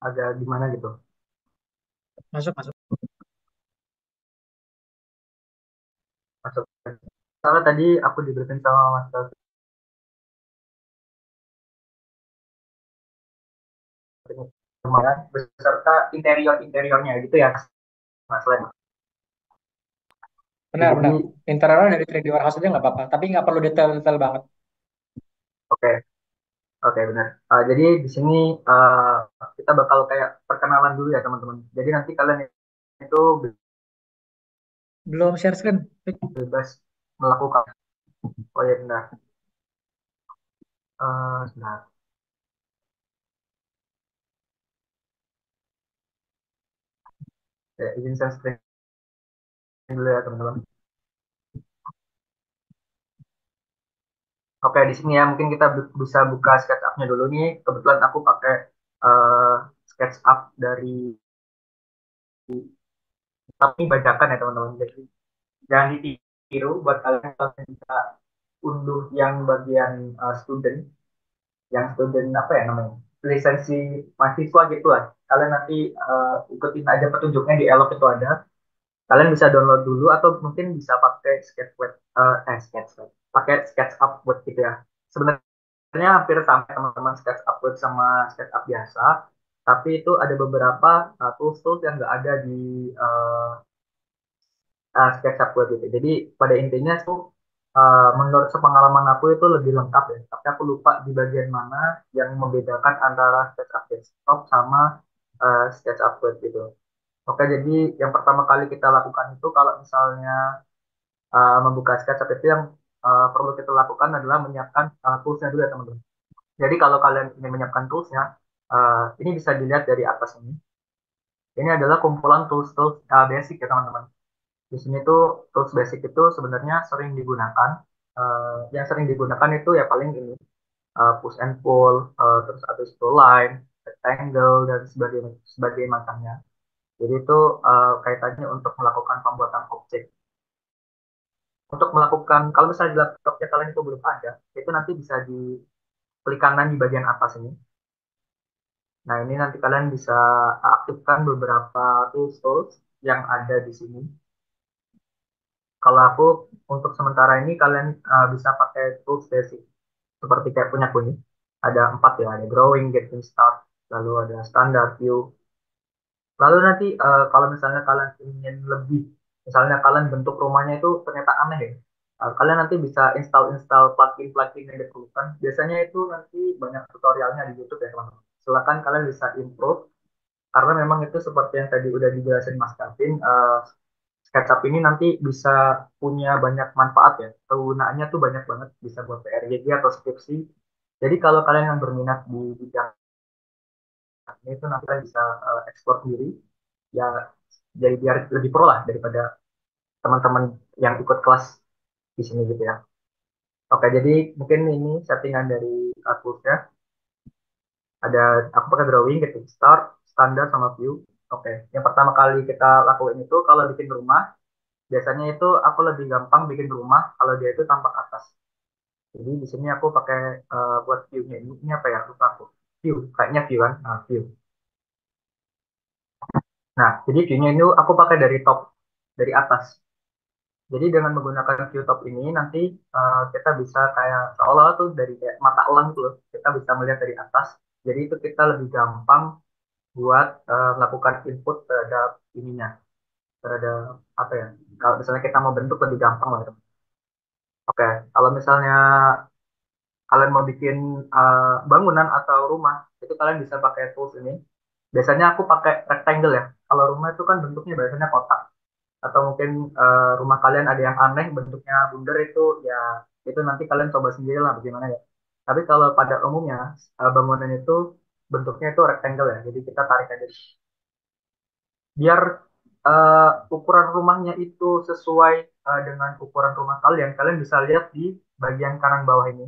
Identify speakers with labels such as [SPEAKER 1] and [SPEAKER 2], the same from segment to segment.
[SPEAKER 1] agak gimana gitu.
[SPEAKER 2] Masuk, masuk.
[SPEAKER 1] Masuk. Soalnya tadi aku diberitain sama Mas Taufik lumayan beserta interiornya gitu ya Mas Lem.
[SPEAKER 2] Benar, benar.
[SPEAKER 1] Jadi
[SPEAKER 2] Interiornya dari 3D warehouse aja nggak apa-apa, tapi nggak perlu detail-detail banget.
[SPEAKER 1] oke, oke benar. Jadi di sini kita bakal kayak perkenalan dulu ya teman-teman. Jadi nanti kalian itu
[SPEAKER 2] Belum share screen.
[SPEAKER 1] bebas melakukan. Oh ya benar. Sebentar. Ya, izin saya screen dulu ya teman-teman. Oke, di sini ya mungkin kita bisa buka SketchUp-nya dulu nih. Kebetulan aku pakai eh, SketchUp dari tapi bajakan ya teman-teman. Jadi jangan ditiru buat kalian kalau bisa unduh yang bagian student, yang student apa ya namanya, lisensi mahasiswa gitu lah. Kalian nanti ikutin aja petunjuknya di Elok itu ada. Kalian bisa download dulu atau mungkin bisa pakai Sketchweb, Sketchweb, pakai SketchUp buat gitu ya. Sebenarnya hampir sama teman-teman SketchUp web sama SketchUp biasa, tapi itu ada beberapa tools-tools yang nggak ada di SketchUp web gitu. Jadi pada intinya tuh menurut sepengalaman aku itu lebih lengkap ya. Tapi aku lupa di bagian mana yang membedakan antara SketchUp desktop sama SketchUp web gitu. Oke, jadi yang pertama kali kita lakukan itu kalau misalnya membuka SketchUp itu yang perlu kita lakukan adalah menyiapkan toolsnya dulu ya teman-teman. Jadi kalau kalian ingin menyiapkan toolsnya, ini bisa dilihat dari atas ini. Ini adalah kumpulan tools-tools basic ya teman-teman. Di sini tuh tools basic itu sebenarnya sering digunakan. Yang sering digunakan itu ya paling ini push and pull, terus habis itu line, rectangle dan sebagainya, sebagainya macamnya. Jadi itu kaitannya untuk melakukan pembuatan objek. Untuk melakukan, kalau misalnya di laptopnya kalian itu belum ada, itu nanti bisa di klik kanan di bagian atas ini. Nah ini nanti kalian bisa aktifkan beberapa tools-tools yang ada di sini. Kalau aku untuk sementara ini kalian bisa pakai tools basic seperti kayak punya aku nih. Ada empat ya, ada drawing, getting start, lalu ada standard view. Lalu nanti kalau misalnya kalian ingin lebih, misalnya kalian bentuk rumahnya itu ternyata aneh ya, kalian nanti bisa install plugin-plugin yang diperlukan. Biasanya itu nanti banyak tutorialnya di YouTube ya teman-teman. Silakan kalian bisa improve karena memang itu seperti yang tadi udah dijelasin Mas Kevin, SketchUp ini nanti bisa punya banyak manfaat ya. Kegunaannya tuh banyak banget, bisa buat PRJJ atau skripsi. Jadi kalau kalian yang berminat di bidang ini itu nanti kalian bisa ekspor sendiri, ya jadi biar lebih pro lah daripada teman-teman yang ikut kelas di sini gitu ya. Oke, jadi mungkin ini settingan dari toolsnya. Ada aku pakai drawing, getting start, standar sama view. Oke, yang pertama kali kita lakuin itu kalau bikin rumah, biasanya itu aku lebih gampang bikin rumah kalau dia itu tampak atas. Jadi di sini aku pakai buat view-nya ini apa ya? Lupa aku. View, kayaknya view kan? Nah, view. Nah, jadi view-nya ini aku pakai dari top, dari atas. Jadi dengan menggunakan view top ini nanti kita bisa kayak seolah tuh dari kayak mata elang tuh, kita bisa melihat dari atas. Jadi itu kita lebih gampang buat melakukan input terhadap ininya, terhadap apa ya? Kalau misalnya kita mau bentuk lebih gampang lah. Teman. Oke, kalau misalnya kalian mau bikin bangunan atau rumah, itu kalian bisa pakai tools ini. Biasanya aku pakai rectangle ya. Kalau rumah itu kan bentuknya biasanya kotak. Atau mungkin rumah kalian ada yang aneh bentuknya bundar itu ya itu nanti kalian coba sendiri lah bagaimana ya. Tapi kalau pada umumnya bangunan itu bentuknya itu rectangle ya. Jadi kita tarik aja. Biar ukuran rumahnya itu sesuai dengan ukuran rumah kalian, kalian bisa lihat di bagian kanan bawah ini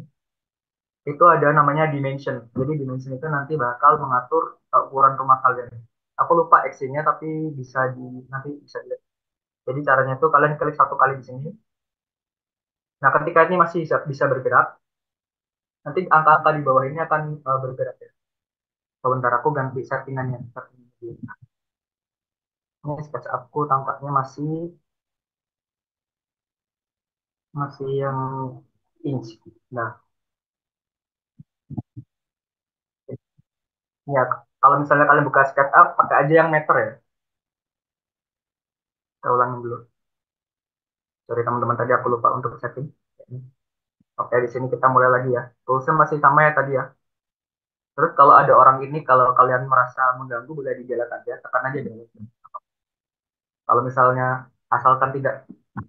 [SPEAKER 1] itu ada namanya dimension. Jadi dimension itu nanti bakal mengatur ukuran rumah kalian. Aku lupa X-nya tapi bisa di nanti bisa dilihat. Jadi caranya itu kalian klik satu kali di sini. Nah, ketika ini masih bisa bergerak, nanti angka-angka di bawah ini akan bergerak ya. Sebentar aku ganti settingannya. Ini sketch aku tampaknya masih masih yang inch. Nah, ya kalau misalnya kalian buka SketchUp pakai aja yang meter ya. Kita ulangin dulu. Sorry teman-teman tadi aku lupa untuk setting. Oke, di sini kita mulai lagi ya. Toolsnya masih sama ya tadi ya. Terus kalau ada orang ini, kalau kalian merasa mengganggu, boleh dijelas aja, tekan aja dulu. Kalau misalnya asalkan tidak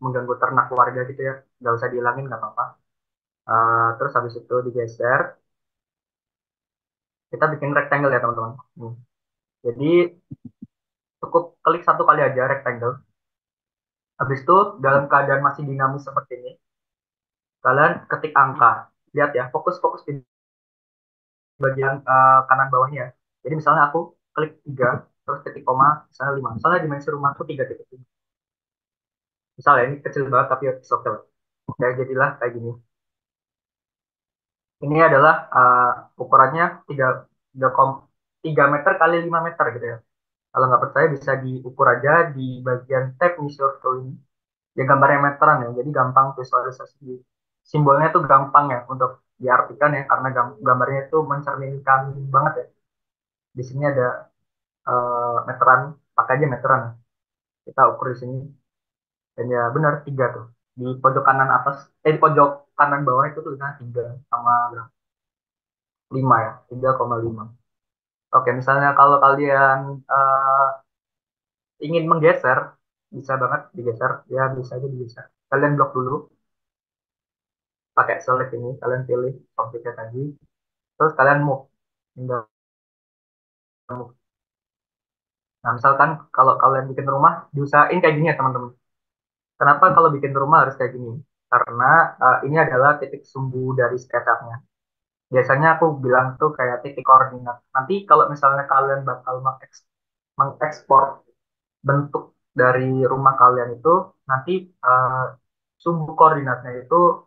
[SPEAKER 1] mengganggu ternak warga gitu ya, nggak usah dihilangin nggak apa-apa. Terus habis itu digeser, kita bikin rectangle ya teman-teman. Jadi cukup klik satu kali aja rectangle. Habis itu dalam keadaan masih dinamis seperti ini, kalian ketik angka. Lihat ya, fokus-fokus di bagian kanan bawahnya. Jadi misalnya aku klik 3 terus titik koma, misalnya 5. Misalnya dimensi rumahku 3,5. Misalnya ini kecil banget tapi oke. Oke, jadilah kayak gini. Ini adalah ukurannya 3 meter kali 5 meter gitu ya. Kalau nggak percaya bisa diukur aja di bagian tab measure tool ini. Ya gambarnya meteran ya, jadi gampang visualisasi. Simbolnya tuh gampang ya untuk diartikan ya, karena gambarnya itu mencerminkan banget ya. Di sini ada meteran, pakai aja meteran. Kita ukur di sini. Dan ya benar 3 tuh. Di pojok kanan atas, di pojok kanan bawah itu tulisannya 3 sama berapa? 5 ya, 3,5. Oke, misalnya kalau kalian eh, ingin menggeser, bisa banget digeser, ya bisa aja digeser. Kalian blok dulu, pakai select ini, kalian pilih objeknya tadi, terus kalian move. Tinggal move. Nah, misalkan kalau kalian bikin rumah, diusahain kayak gini ya teman-teman. Kenapa kalau bikin rumah harus kayak gini? Karena ini adalah titik sumbu dari SketchUp-nya. Biasanya aku bilang tuh kayak titik koordinat. Nanti kalau misalnya kalian bakal mengekspor bentuk dari rumah kalian itu, nanti uh, sumbu koordinatnya itu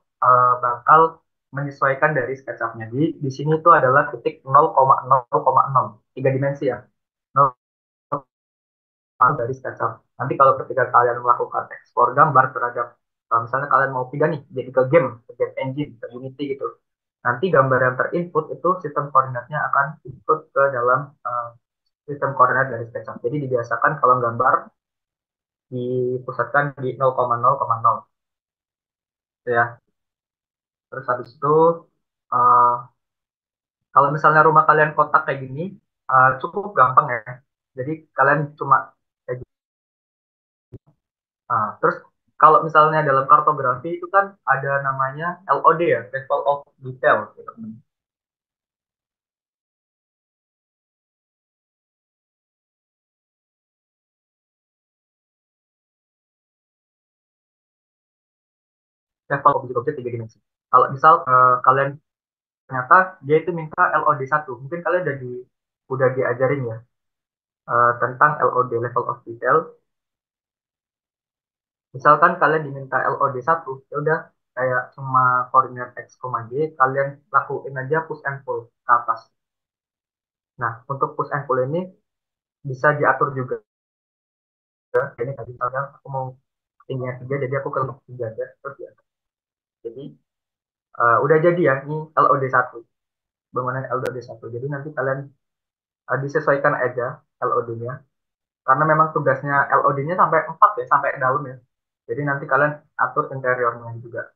[SPEAKER 1] bakal menyesuaikan dari SketchUp-nya. Jadi di sini itu adalah titik 0,0,0, 3 dimensi ya. 0 dari SketchUp. Nanti kalau ketika kalian melakukan ekspor gambar terhadap misalnya kalian mau pindah nih jadi ke game engine, ke Unity gitu. Nanti gambar yang terinput itu sistem koordinatnya akan ikut ke dalam sistem koordinat dari SketchUp. Jadi dibiasakan kalau gambar dipusatkan di 0,0,0 ya. Terus habis itu uh, kalau misalnya rumah kalian kotak kayak gini cukup gampang ya. Jadi kalian cuma kayak gini. Terus kalau misalnya dalam kartografi itu kan ada namanya LOD ya, level of detail gitu. Level objek-objek 3 dimensi. Kalau misal kalian ternyata dia itu minta LOD 1, mungkin kalian udah diajarin ya tentang LOD level of detail. Misalkan kalian diminta LOD 1, ya udah kayak cuma koordinat X, Y, kalian lakuin aja push and pull ke atas. Nah, untuk push and pull ini bisa diatur juga. Ini tadi misalkan aku mau tingginya 3, jadi aku ke 3 aja, terus ya. Jadi, udah jadi ya, ini LOD 1. Bangunan LOD 1. Jadi nanti kalian disesuaikan aja LOD-nya. Karena memang tugasnya LOD-nya sampai 4 ya, sampai dalam ya. Jadi nanti kalian atur interiornya juga.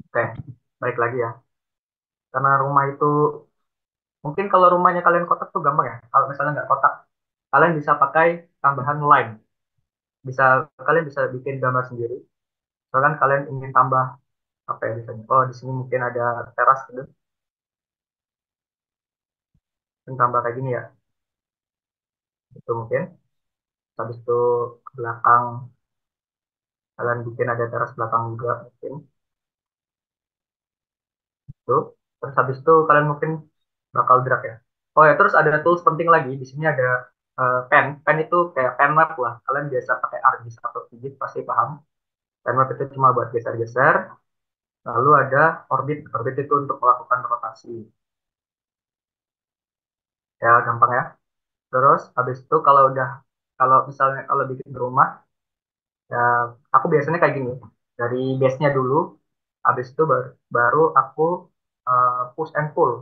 [SPEAKER 1] Oke, baik lagi ya. Karena rumah itu mungkin kalau rumahnya kalian kotak tuh gampang ya. Kalau misalnya nggak kotak, kalian bisa pakai tambahan line. Bisa kalian bisa bikin gambar sendiri. Misalkan kalian ingin tambah apa ya misalnya? Oh, di sini mungkin ada teras gitu. Dan tambah kayak gini ya. Itu mungkin. Habis itu ke belakang kalian bikin ada teras belakang juga mungkin. Itu. Terus habis itu kalian mungkin bakal drag ya. Oh ya, terus ada tools penting lagi. Di sini ada pen. Pen itu kayak pen map lah. Kalian biasa pakai ArcGIS atau Qgis pasti paham. Pen map itu cuma buat geser-geser. Lalu ada orbit. Orbit itu untuk melakukan rotasi. Ya gampang ya. Terus habis itu kalau misalnya kalau bikin di rumah, ya aku biasanya kayak gini. Dari base-nya dulu, habis itu baru aku push and pull.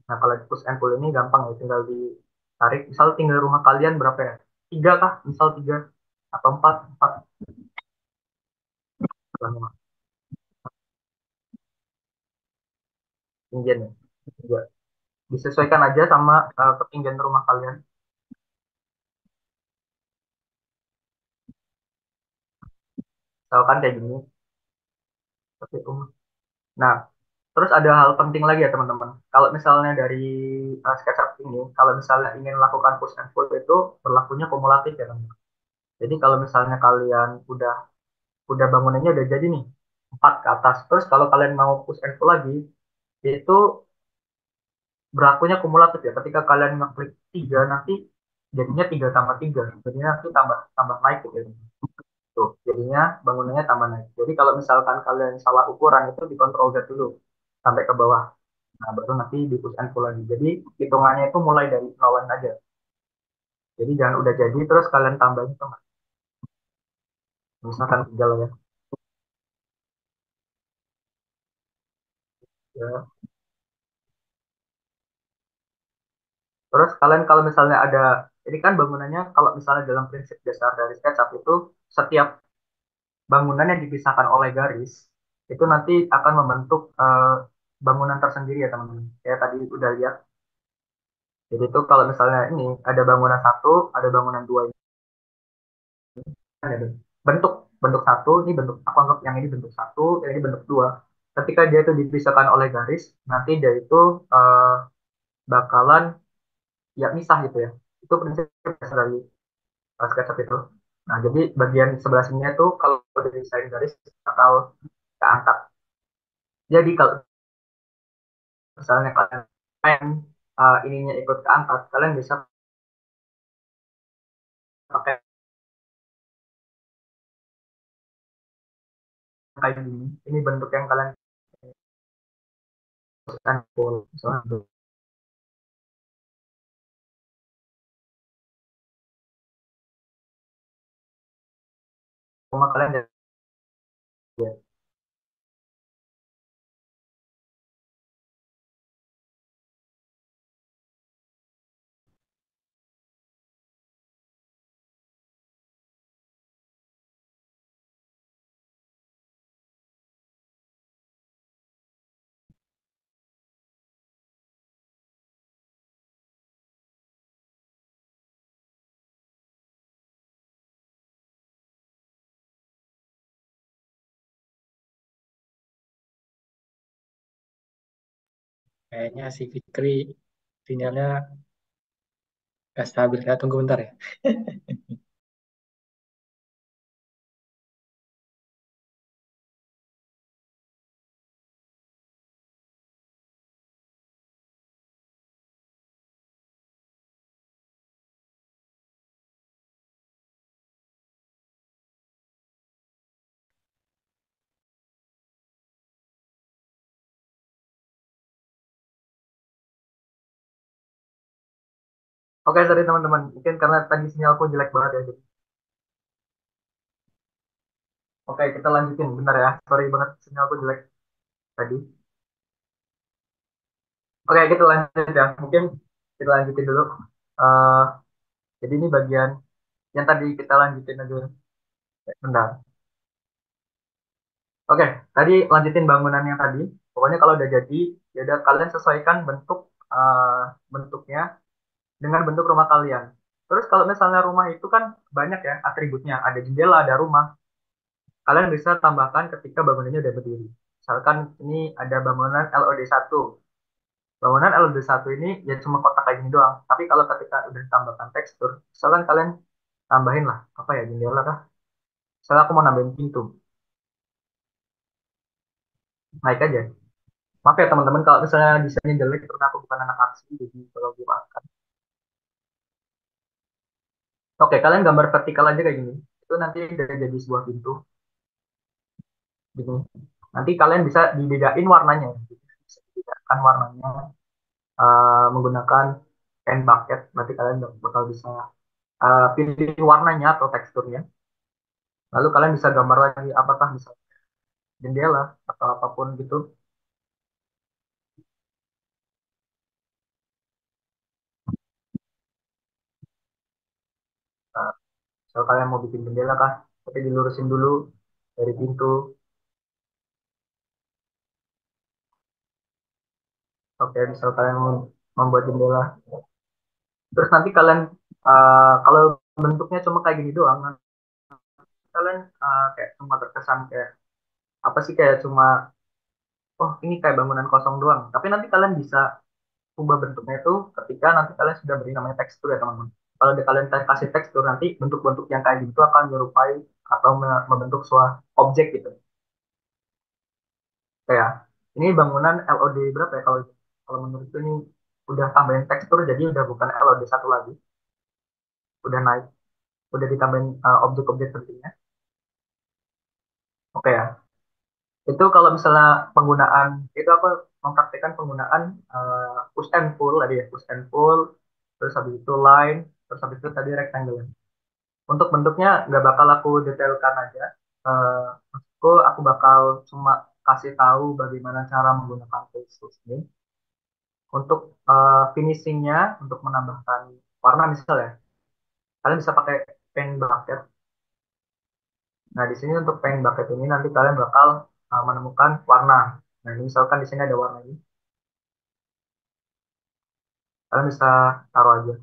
[SPEAKER 1] Nah, kalau di push and pull ini gampang ya, tinggal ditarik. Misal tinggal rumah kalian berapa ya? Tiga kah? Misal tiga atau empat, empat. Ketinggian ya. Tiga. Disesuaikan aja sama ketinggian rumah kalian. Misalkan kayak gini. Tapi, nah, terus ada hal penting lagi ya teman-teman. Kalau misalnya dari SketchUp ini, kalau misalnya ingin melakukan push and pull itu berlakunya kumulatif ya teman-teman. Jadi kalau misalnya kalian udah bangunannya udah jadi nih, empat ke atas. Terus kalau kalian mau push and pull lagi, itu berlakunya kumulatif ya. Ketika kalian ngeklik tiga nanti jadinya tiga tambah tiga, jadinya nanti tambah tambah naik gitu ya. Tuh, jadinya bangunannya tambah naik. Jadi kalau misalkan kalian salah ukuran itu dikontrol Z dulu sampai ke bawah. Nah, baru nanti di push and pull lagi. Jadi hitungannya itu mulai dari nol aja. Jadi jangan udah jadi terus kalian tambahin tuh. Misalkan tiga lah ya. Ya. Terus kalian kalau misalnya ini kan bangunannya kalau misalnya dalam prinsip dasar dari SketchUp itu setiap bangunan yang dipisahkan oleh garis itu nanti akan membentuk bangunan tersendiri ya teman-teman. Kayak tadi udah lihat. Jadi itu kalau misalnya ini ada bangunan satu, ada bangunan dua ini ada bentuk bentuk satu, ini bentuk aku anggap yang ini bentuk satu, yang ini bentuk dua. Ketika dia itu dipisahkan oleh garis, nanti dia itu eh, bakalan ya misah gitu ya. Itu prinsip dasar dari SketchUp itu. Nah, jadi bagian sebelah sini itu kalau udah desain garis bakal keangkat. Jadi kalau misalnya kalian pengen ininya ikut keangkat, kalian bisa pakai kayak gini. Ini bentuk yang kalian kan full. Misalnya rumah kalian ya.
[SPEAKER 2] Kayaknya si Fikri sinyalnya nggak stabil. Kita tunggu bentar ya.
[SPEAKER 1] Oke, sorry teman-teman. Mungkin karena tadi sinyalku jelek banget ya. Oke, kita lanjutin. Bentar ya. Sorry banget sinyalku jelek tadi. Oke, kita lanjut ya. Mungkin kita lanjutin dulu. Eh jadi ini bagian yang tadi kita lanjutin aja. Bentar. Oke, tadi lanjutin bangunan yang tadi. Pokoknya kalau udah jadi, ya udah kalian sesuaikan bentuknya dengan bentuk rumah kalian. Terus kalau misalnya rumah itu kan banyak ya atributnya. Ada jendela, ada rumah. Kalian bisa tambahkan ketika bangunannya udah berdiri. Misalkan ini ada bangunan LOD 1. Bangunan LOD 1 ini ya cuma kotak kayak gini doang. Tapi kalau ketika udah tambahkan tekstur, misalkan kalian tambahin lah, apa ya, jendela kah? Misalnya aku mau nambahin pintu, naik aja. Maaf ya teman-teman kalau misalnya desainnya jelek karena aku bukan anak arsi, jadi kalau dimaafkan. Oke, kalian gambar vertikal aja kayak gini. Itu nanti udah jadi sebuah pintu. Gitu. Nanti kalian bisa dibedain warnanya. Bisa dibedakan warnanya menggunakan. paint bucket, berarti kalian bakal bisa pilih warnanya atau teksturnya. Lalu kalian bisa gambar lagi apakah bisa jendela atau apapun gitu. Nah, misal kalian mau bikin jendela kah, tapi dilurusin dulu dari pintu. Oke, misal kalian mau membuat jendela. Terus nanti kalian kalau bentuknya cuma kayak gini doang, nanti kalian kayak cuma terkesan kayak apa sih, kayak cuma oh ini kayak bangunan kosong doang. Tapi nanti kalian bisa ubah bentuknya itu ketika nanti kalian sudah beri namanya tekstur ya teman-teman. Kalau kalian kasih tekstur, nanti bentuk-bentuk yang kayak gitu akan menyerupai atau membentuk sebuah objek gitu. Kayak ini bangunan LOD berapa ya, kalau kalau menurutku ini udah tambahin tekstur jadi udah bukan LOD satu lagi, udah naik, udah ditambahin objek-objek pentingnya. Oke ya. Itu kalau misalnya penggunaan, itu aku mempraktikkan penggunaan push and pull tadi ya, push and pull, terus habis itu line, terus habis itu tadi rectangle. Untuk bentuknya nggak bakal aku detailkan aja. Aku bakal cuma kasih tahu bagaimana cara menggunakan tools ini. Untuk finishingnya, untuk menambahkan warna misalnya, kalian bisa pakai paint bucket. Nah, di sini untuk paint bucket ini nanti kalian bakal menemukan warna. Nah, ini misalkan di sini ada warna ini, kalian bisa taruh aja.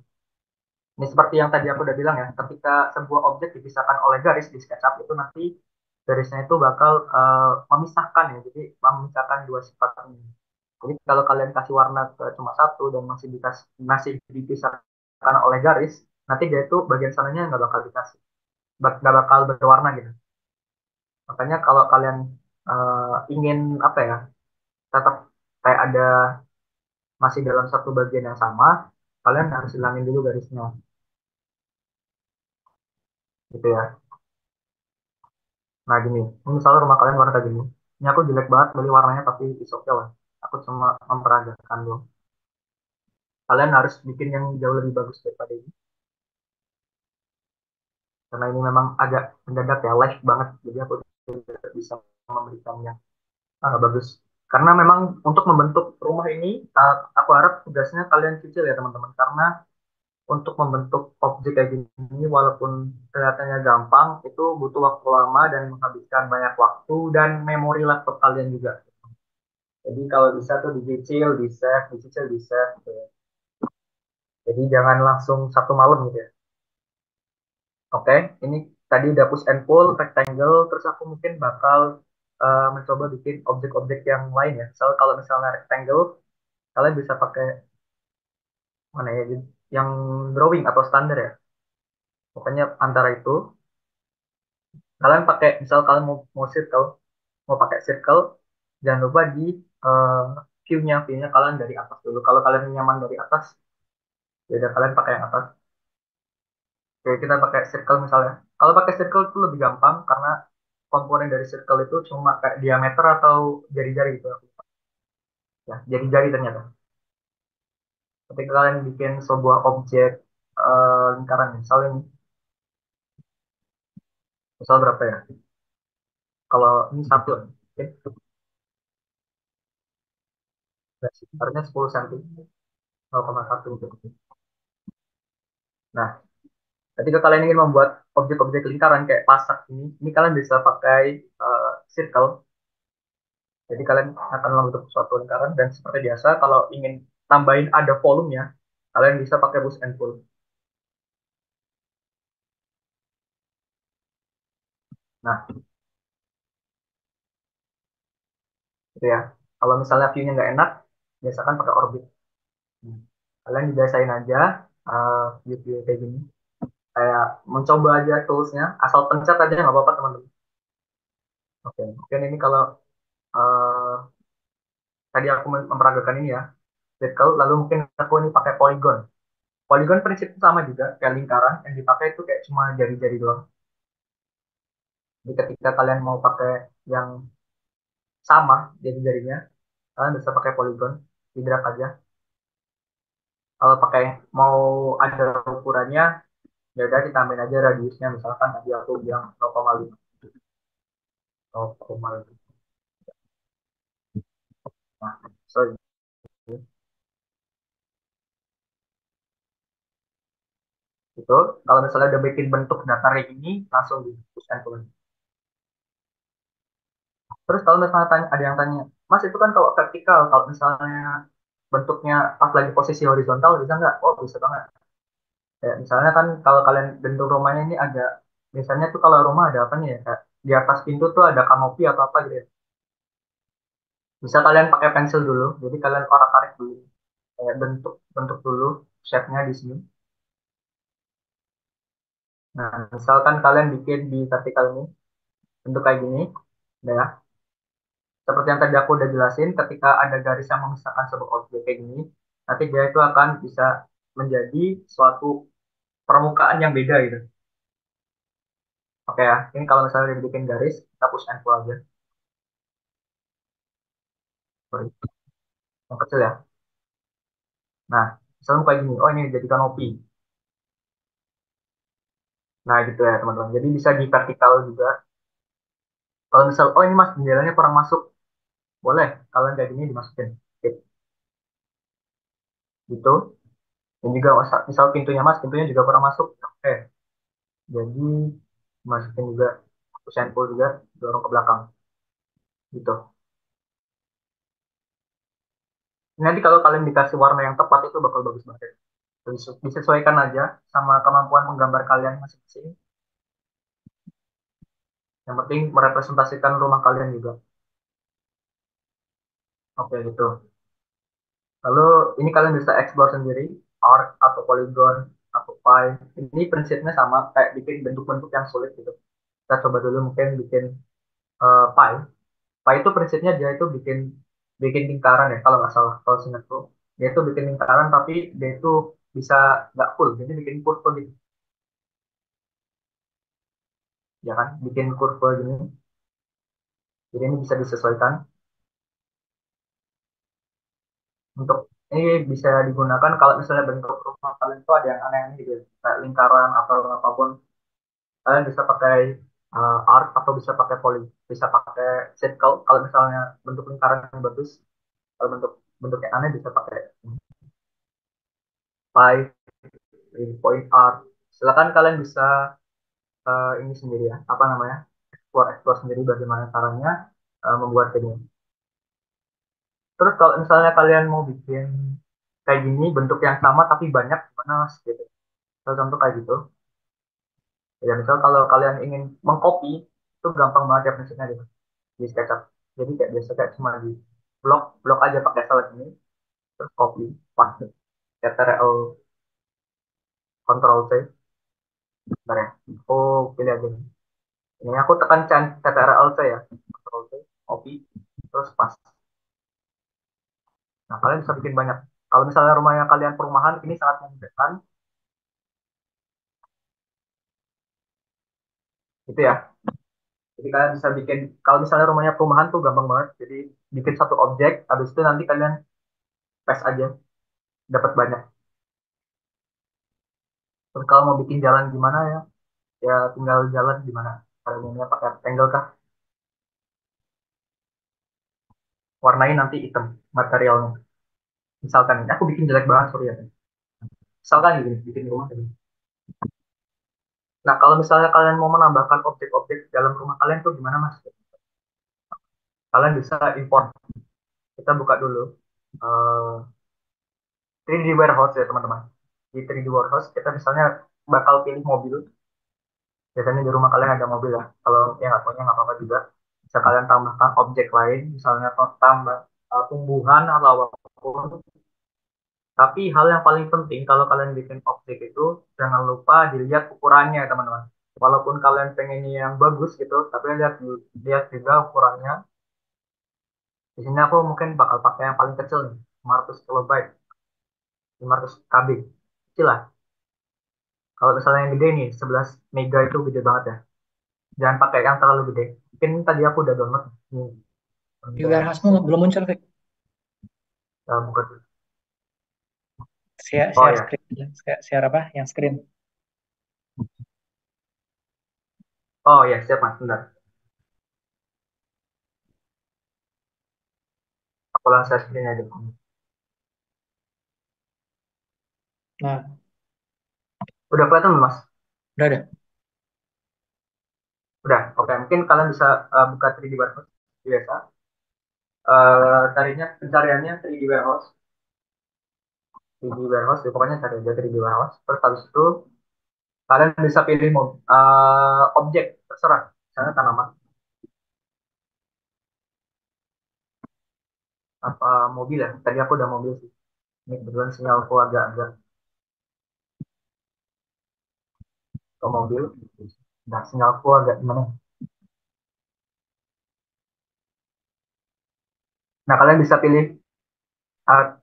[SPEAKER 1] Ini seperti yang tadi aku udah bilang ya, ketika sebuah objek dipisahkan oleh garis di SketchUp itu nanti garisnya itu bakal memisahkan ya, jadi memisahkan dua sifat ini. Jadi kalau kalian kasih warna ke cuma satu dan masih dipisahkan oleh garis, nanti dia itu bagian sananya nggak bakal dikasih, nggak bakal berwarna gitu. Makanya kalau kalian ingin apa ya, tetap kayak ada masih dalam satu bagian yang sama, kalian harus hilangin dulu garisnya, gitu ya. Nah gini, ini misalnya rumah kalian warna kayak gini. Ini aku jelek banget beli warnanya tapi is okay lah. Aku cuma memperagakan doang. Kalian harus bikin yang jauh lebih bagus daripada ini. Karena ini memang agak mendadak ya, live banget. Jadi aku tidak bisa memberikan yang bagus. Karena memang untuk membentuk rumah ini, aku harap tugasnya kalian cicil ya teman-teman. Karena untuk membentuk objek kayak gini, walaupun kelihatannya gampang, itu butuh waktu lama dan menghabiskan banyak waktu dan memori laptop kalian juga. Jadi kalau bisa tuh dicicil, di save, dicicil, di save. Gitu ya. Jadi jangan langsung satu malam gitu ya. Oke, ini tadi udah push and pull, rectangle, terus aku mungkin bakal mencoba bikin objek-objek yang lain ya. Kalau misalnya rectangle, kalian bisa pakai mana ya, yang drawing atau standar ya. Pokoknya antara itu, kalian pakai, misal kalian mau circle, mau pakai circle, jangan lupa di uh, view-nya kalian dari atas dulu. Kalau kalian nyaman dari atas, ya udah kalian pakai yang atas. Oke, kita pakai circle misalnya. Kalau pakai circle itu lebih gampang karena komponen dari circle itu cuma kayak diameter atau jari-jari gitu. Ya, jari-jari ternyata. Ketika kalian bikin sebuah objek lingkaran, misalnya ini, misal berapa ya? Kalau ini satu, oke, sekitarnya 10 cm, 0,1 gitu. Nah, ketika kalian ingin membuat objek-objek lingkaran kayak pasak ini kalian bisa pakai circle. Jadi kalian akan membentuk suatu lingkaran dan seperti biasa kalau ingin tambahin ada volumenya, kalian bisa pakai push and pull. Nah, gitu ya. Kalau misalnya view-nya nggak enak, biasakan pakai orbit. Hmm. Kalian dibiasain aja view-view kayak gini. Kayak mencoba aja tools-nya, asal pencet aja nggak apa-apa teman-teman. Oke, mungkin ini kalau eh, tadi aku memperagakan ini ya, circle, lalu mungkin aku ini pakai polygon. Polygon prinsipnya sama juga, kayak lingkaran, yang dipakai itu kayak cuma jari-jari doang. Jadi ketika kalian mau pakai yang sama jari-jarinya, kalian bisa pakai polygon, di drag aja. Kalau pakai mau ada ukurannya, ya udah ditambahin aja radiusnya. Misalkan tadi aku bilang 0,5. 0,5. Nah, sorry. Itu kalau misalnya udah bikin bentuk datar kayak gini, langsung di push and pull. Terus kalau misalnya ada yang tanya, Mas itu kan kalau vertikal, kalau misalnya bentuknya pas lagi posisi horizontal bisa nggak? Oh bisa banget. Kayak misalnya kan kalau kalian bentuk rumahnya ini agak, biasanya tuh kalau rumah ada apa nih ya? Kayak di atas pintu tuh ada kanopi atau apa gitu ya. Bisa kalian pakai pensil dulu, jadi kalian korak-karik dulu, kayak bentuk bentuk dulu shape-nya di sini. Nah, misalkan kalian bikin di vertikal ini, bentuk kayak gini, nah ya, seperti yang tadi aku udah jelasin, ketika ada garis yang memisahkan sebuah objek kayak gini, nanti dia itu akan bisa menjadi suatu permukaan yang beda gitu. Oke ya, ini kalau misalnya udah dibikin garis, kita push and pull aja. Sorry, yang kecil ya. Nah, misalnya kayak gini, oh ini jadi kanopi. Nah gitu ya teman-teman. Jadi bisa di vertikal juga. Kalau misal, oh ini mas jendelanya kurang masuk, boleh kalian kayak gini dimasukin. Oke, gitu. Dan juga misal pintunya mas, pintunya juga kurang masuk. Oke, jadi masukin juga push and pull juga, dorong ke belakang. Gitu. Nanti kalau kalian dikasih warna yang tepat itu bakal bagus banget. Disesuaikan aja sama kemampuan menggambar kalian masing-masing. Yang penting merepresentasikan rumah kalian juga. Oke gitu. Lalu ini kalian bisa explore sendiri, arc atau polygon atau pie. Ini prinsipnya sama kayak bikin bentuk-bentuk yang sulit gitu. Kita coba dulu mungkin bikin pie. Pie itu prinsipnya dia itu bikin bikin lingkaran ya kalau nggak salah kalau seingatku. Dia itu bikin lingkaran tapi dia itu bisa nggak full, jadi bikin kurva gitu, ya kan? Bikin kurva gini. Jadi ini bisa disesuaikan untuk ini bisa digunakan kalau misalnya bentuk rumah kalian itu ada yang aneh-aneh gitu, kayak lingkaran atau apapun. Kalian bisa pakai arc atau bisa pakai poly, bisa pakai circle kalau misalnya bentuk lingkaran yang bagus. Kalau bentuk bentuk yang aneh bisa pakai pie, point arc. Silakan kalian bisa ini sendiri ya, apa namanya, explore sendiri bagaimana caranya membuat ini. Terus kalau misalnya kalian mau bikin kayak gini bentuk yang sama tapi banyak gimana Mas? Gitu. Contoh kayak gitu. Ya misal kalau kalian ingin mengcopy itu gampang banget ya prinsipnya gitu di SketchUp. Jadi kayak biasa kayak cuma di blok blok aja pakai select ini terus copy paste Ctrl Ctrl C. Bentar ya. Aku pilih aja nih. Ini aku tekan Ctrl C ya. Ctrl C copy terus paste. Nah kalian bisa bikin banyak. Kalau misalnya rumahnya kalian perumahan ini sangat memudahkan gitu ya. Jadi kalian bisa bikin, kalau misalnya rumahnya perumahan tuh gampang banget. Jadi bikin satu objek, habis itu nanti kalian paste aja, dapat banyak. Terus kalau mau bikin jalan gimana ya, ya tinggal jalan gimana. Kalau umumnya pakai rectangle kah, warnain nanti hitam materialnya. Misalkan ini, aku bikin jelek banget, sorry ya. Misalkan gini, bikin rumah ini. Nah, kalau misalnya kalian mau menambahkan objek-objek dalam rumah kalian tuh gimana mas? Kalian bisa import. Kita buka dulu 3D warehouse ya teman-teman. Di 3D warehouse kita misalnya bakal pilih mobil. Biasanya di rumah kalian ada mobil ya. Kalau ya nggak punya nggak apa-apa juga. Bisa kalian tambahkan objek lain, misalnya tambah tumbuhan atau apapun. Tapi hal yang paling penting kalau kalian bikin objek itu jangan lupa dilihat ukurannya teman-teman. Walaupun kalian pengennya yang bagus gitu, tapi lihat lihat juga ukurannya. Di sini aku mungkin bakal pakai yang paling kecil nih, 500 kilobyte, 500 KB. Kecil lah. Kalau misalnya yang gede nih, 11 mega itu gede banget ya. Jangan pakai yang terlalu gede. Mungkin tadi aku udah download nih.
[SPEAKER 2] Di
[SPEAKER 1] Udah
[SPEAKER 2] warehouse-mu belum muncul, Fik.
[SPEAKER 1] buka dulu.
[SPEAKER 2] Share,
[SPEAKER 1] Oh
[SPEAKER 2] share
[SPEAKER 1] ya,
[SPEAKER 2] screen, share apa? Yang screen.
[SPEAKER 1] oh ya, siap mas, bentar. Aku langsung share screen aja.
[SPEAKER 2] Nah,
[SPEAKER 1] Udah kelihatan belum, mas?
[SPEAKER 2] udah ada.
[SPEAKER 1] Udah, oke. Mungkin kalian bisa buka 3D Warehouse biasa. Carinya, pencariannya 3D Warehouse. 3D Warehouse, ya, pokoknya cari aja 3D Warehouse. Terus habis itu kalian bisa pilih objek, terserah. Misalnya tanaman, apa mobil ya. Tadi aku udah mobil sih. Ini kebetulan sinyalku agak-agak ke mobil. Nah, sinyalku agak gimana. Nah, kalian bisa pilih uh,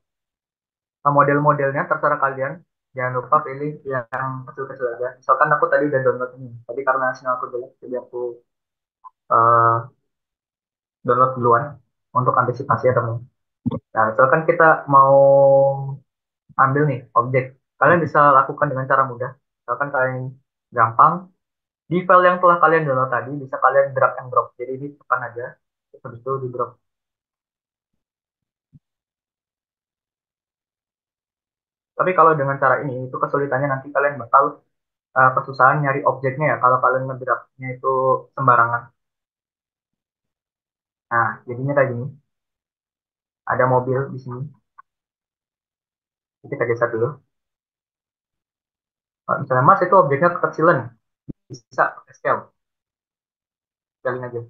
[SPEAKER 1] model-modelnya, terserah kalian. Jangan lupa pilih yang kecil-kecil aja. Misalkan aku tadi udah download ini. Tadi karena sinyalku jelek, jadi aku uh, download duluan untuk antisipasi ya teman. Nah, misalkan kita mau ambil nih objek, kalian bisa lakukan dengan cara mudah. Misalkan kalian gampang, di file yang telah kalian download tadi, bisa kalian drag and drop. Jadi ini tekan aja, terus habis itu di drop. Tapi kalau dengan cara ini, itu kesulitannya nanti kalian bakal kesusahan nyari objeknya ya, kalau kalian ngedragnya itu sembarangan. Nah, jadinya kayak gini. Ada mobil di sini. Kita geser dulu. Kalau misalnya Mas itu objeknya kekecilan, bisa pakai scale. Scaling aja.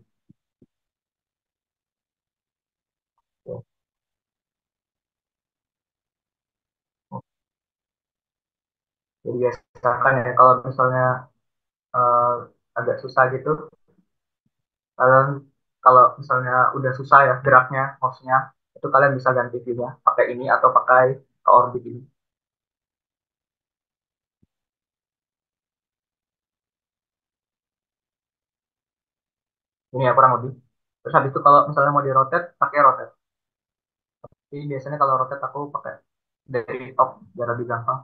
[SPEAKER 1] Ya. Jadi biasakan ya, kalau misalnya eh, agak susah gitu, kalian kalau misalnya udah susah ya geraknya, mouse-nya, itu kalian bisa ganti view-nya pakai ini atau pakai ke orbit ini. Ini ya kurang lebih. Terus habis itu kalau misalnya mau di rotate, pakai rotate. Jadi biasanya kalau rotate aku pakai dari top biar lebih gampang.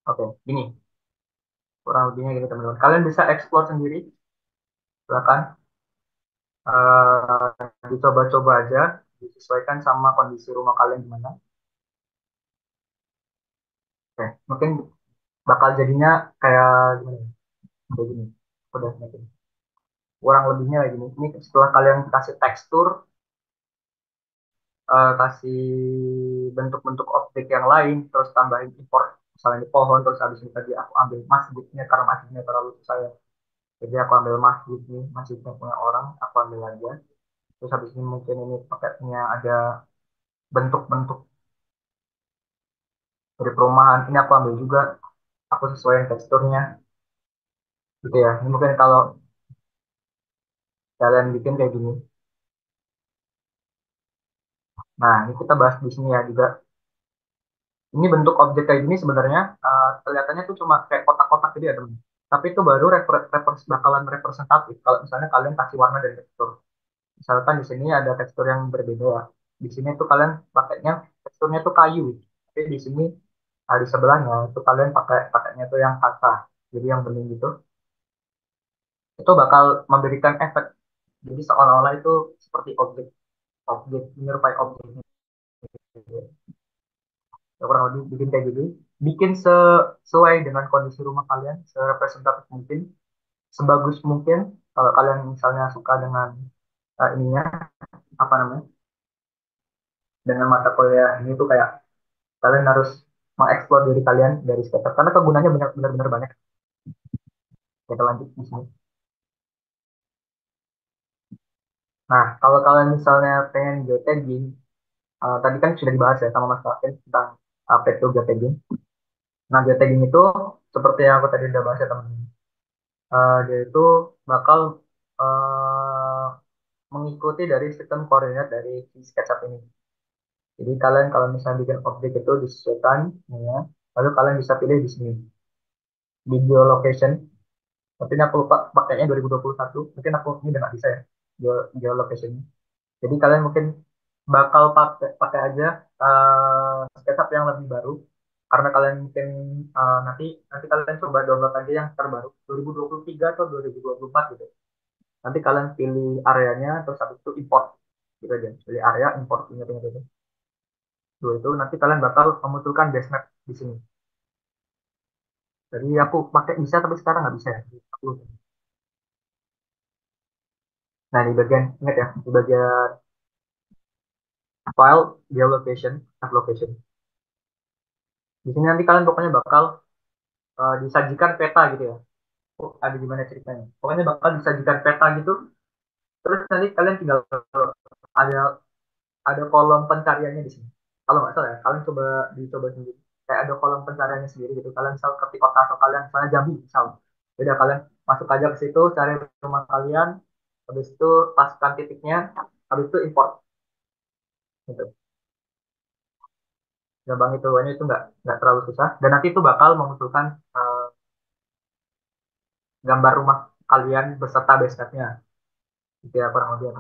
[SPEAKER 1] Oke, gini. Kurang lebihnya gini teman-teman. Kalian bisa explore sendiri, silakan dicoba-coba aja, disesuaikan sama kondisi rumah kalian gimana. Oke, mungkin bakal jadinya kayak gimana ya? Kayak gini. Udah semakin. Kurang lebihnya kayak gini. Ini setelah kalian kasih tekstur, kasih bentuk-bentuk objek yang lain, terus tambahin import, misalnya di pohon, terus habis itu tadi aku ambil masjidnya karena masjidnya terlalu susah ya. Jadi aku ambil masjid nih, masjidnya punya orang, aku ambil aja. Terus habis ini mungkin ini paketnya ada bentuk-bentuk dari perumahan, ini aku ambil juga, aku sesuaikan teksturnya, gitu ya. Ini mungkin kalau kalian bikin kayak gini. Nah, ini kita bahas di sini ya juga. Ini bentuk objek kayak gini sebenarnya kelihatannya tuh cuma kayak kotak-kotak gitu ya teman. Tapi itu baru bakalan representatif kalau misalnya kalian kasih warna dan tekstur. Misalkan di sini ada tekstur yang berbeda ya. Di sini tuh kalian pakainya teksturnya tuh kayu. Tapi di sini di sebelahnya itu kalian pakainya tuh yang kata. Jadi yang bening gitu. Itu bakal memberikan efek. Jadi seolah-olah itu seperti objek objek menyerupai objek. Ya, kurang lebih bikin kayak gini. Bikin sesuai dengan kondisi rumah kalian, serepresentatif mungkin, sebagus mungkin. Kalau kalian misalnya suka dengan ininya, apa namanya, dengan mata kuliah ini tuh kayak kalian harus mengeksplor diri kalian dari skater karena kegunaannya benar-benar banyak. Kita lanjut di sini. Nah, kalau kalian misalnya pengen geotagging, tadi kan sudah dibahas ya sama Mas Kevin tentang apa itu geotagging. Nah, geotagging itu seperti yang aku tadi udah bahas ya teman. Dia itu bakal eh, mengikuti dari sistem koordinat dari si SketchUp ini. Jadi kalian kalau misalnya bikin objek itu disesuaikan, ya, lalu kalian bisa pilih di sini di geolocation. Tapi ini aku lupa pakainya 2021. Mungkin aku ini udah nggak bisa ya geolocation. Jadi kalian mungkin bakal pakai pakai aja setup yang lebih baru karena kalian mungkin nanti nanti kalian coba download aja yang terbaru 2023 atau 2024 gitu. Nanti kalian pilih areanya terus habis itu import gitu aja. Pilih area import ingat-ingat itu. Dua itu nanti kalian bakal memunculkan base map di sini. Jadi aku pakai bisa tapi sekarang nggak bisa ya. Nah di bagian ingat ya di bagian file geolocation, tab location. Di sini nanti kalian pokoknya bakal disajikan peta gitu ya. Oh, ada gimana ceritanya? Pokoknya bakal disajikan peta gitu. Terus nanti kalian tinggal ada ada kolom pencariannya di sini. Kalau nggak salah ya, kalian coba dicoba sendiri. Kayak ada kolom pencariannya sendiri gitu. Kalian misal ketik kota atau kalian misalnya Jambi misal. Beda kalian masuk aja ke situ, cari rumah kalian. Habis itu paskan titiknya. Habis itu import. Gitu. Gampang itu, ini itu nggak terlalu susah. Dan nanti itu bakal memunculkan gambar rumah kalian beserta base map-nya. Gitu ya kurang lebih. Ya.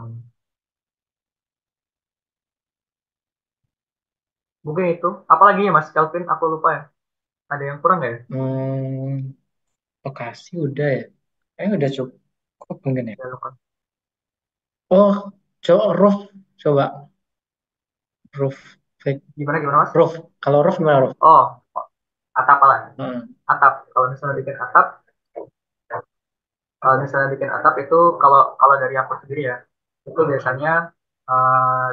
[SPEAKER 1] Mungkin itu. Apalagi ya Mas Kelvin, aku lupa ya. Ada yang kurang nggak ya?
[SPEAKER 2] Hmm, lokasi udah ya. Udah cukup mungkin ya.
[SPEAKER 1] Ya, lupa.
[SPEAKER 2] Oh, coba roof. Coba roof.
[SPEAKER 1] Gimana gimana Mas?
[SPEAKER 2] Roof. Kalau roof gimana roof?
[SPEAKER 1] Oh, atap apa lagi?
[SPEAKER 2] Hmm.
[SPEAKER 1] Atap. Kalau misalnya bikin atap, kalau misalnya bikin atap itu kalau kalau dari aku sendiri ya, itu biasanya